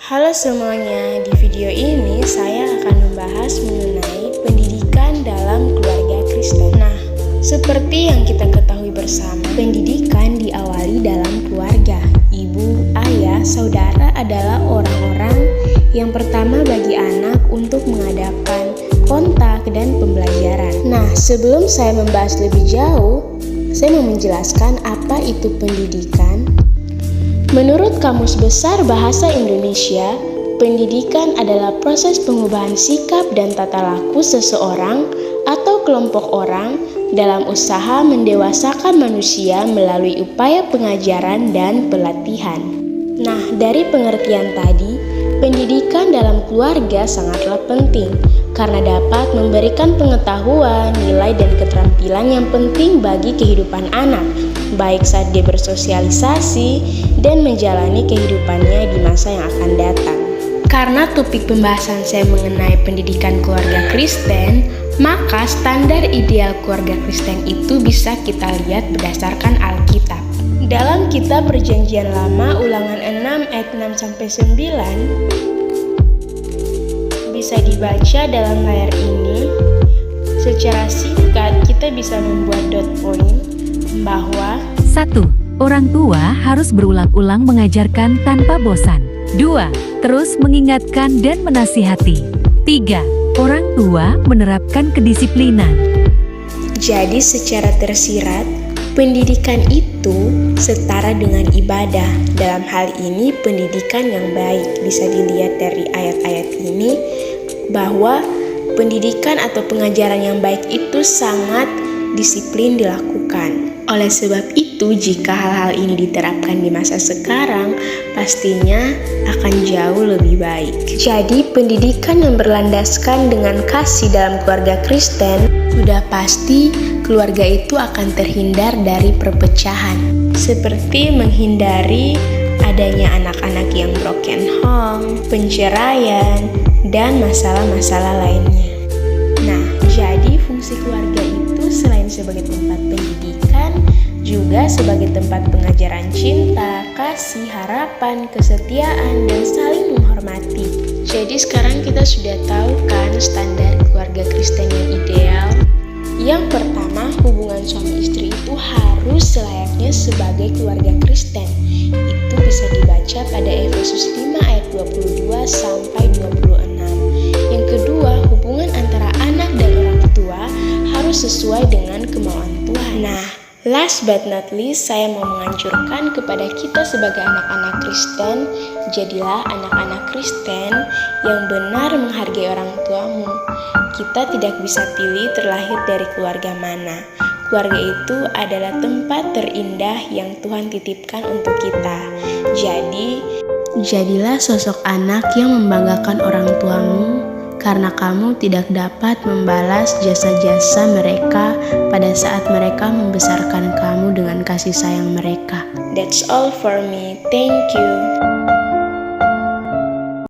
Halo semuanya, di video ini saya akan membahas mengenai pendidikan dalam keluarga Kristen. Nah, seperti yang kita ketahui bersama, pendidikan diawali dalam keluarga. Ibu, ayah, saudara adalah orang-orang yang pertama bagi anak untuk mengadakan kontak dan pembelajaran. Nah, sebelum saya membahas lebih jauh, saya mau menjelaskan apa itu pendidikan. Menurut Kamus Besar Bahasa Indonesia, pendidikan adalah proses pengubahan sikap dan tata laku seseorang atau kelompok orang dalam usaha mendewasakan manusia melalui upaya pengajaran dan pelatihan. Nah, dari pengertian tadi, pendidikan dalam keluarga sangatlah penting karena dapat memberikan pengetahuan, nilai, dan keterampilan yang penting bagi kehidupan anak, baik saat dia bersosialisasi dan menjalani kehidupannya di masa yang akan datang. Karena topik pembahasan saya mengenai pendidikan keluarga Kristen, maka standar ideal keluarga Kristen itu bisa kita lihat berdasarkan Alkitab. Dalam kitab Perjanjian Lama Ulangan 6 ayat 6-9 bisa dibaca dalam layar ini. Secara singkat kita bisa membuat dot point bahwa 1. Orang tua harus berulang-ulang mengajarkan tanpa bosan. 2. Terus mengingatkan dan menasihati. 3. Orang tua menerapkan kedisiplinan. Jadi secara tersirat, pendidikan itu setara dengan ibadah. Dalam hal ini pendidikan yang baik. Bisa dilihat dari ayat-ayat ini bahwa pendidikan atau pengajaran yang baik itu sangat disiplin dilakukan. Oleh sebab itu, jika hal-hal ini diterapkan di masa sekarang, pastinya akan jauh lebih baik. Jadi, pendidikan yang berlandaskan dengan kasih dalam keluarga Kristen, sudah pasti keluarga itu akan terhindar dari perpecahan. Seperti menghindari adanya anak-anak yang broken home, penceraian, dan masalah-masalah lainnya. Nah, jadi fungsi keluarga itu selain sebagai tempat pendidikan, juga sebagai tempat pengajaran cinta, kasih, harapan, kesetiaan, dan saling menghormati. Jadi sekarang kita sudah tahu kan standar keluarga Kristen yang ideal. Yang pertama, hubungan suami istri itu harus selayaknya sebagai keluarga Kristen. Itu bisa dibaca pada Efesus 5 ayat 22-26. Yang kedua, hubungan antara anak dan orang tua harus sesuai dengan kemauan Tuhan. Nah, last but not least, saya mau menganjurkan kepada kita sebagai anak-anak Kristen, jadilah anak-anak Kristen yang benar menghargai orang tuamu. Kita tidak bisa pilih terlahir dari keluarga mana. Keluarga itu adalah tempat terindah yang Tuhan titipkan untuk kita. Jadi, jadilah sosok anak yang membanggakan orang tuamu, karena kamu tidak dapat membalas jasa-jasa mereka pada saat mereka membesarkan kamu dengan kasih sayang mereka. That's all for me. Thank you.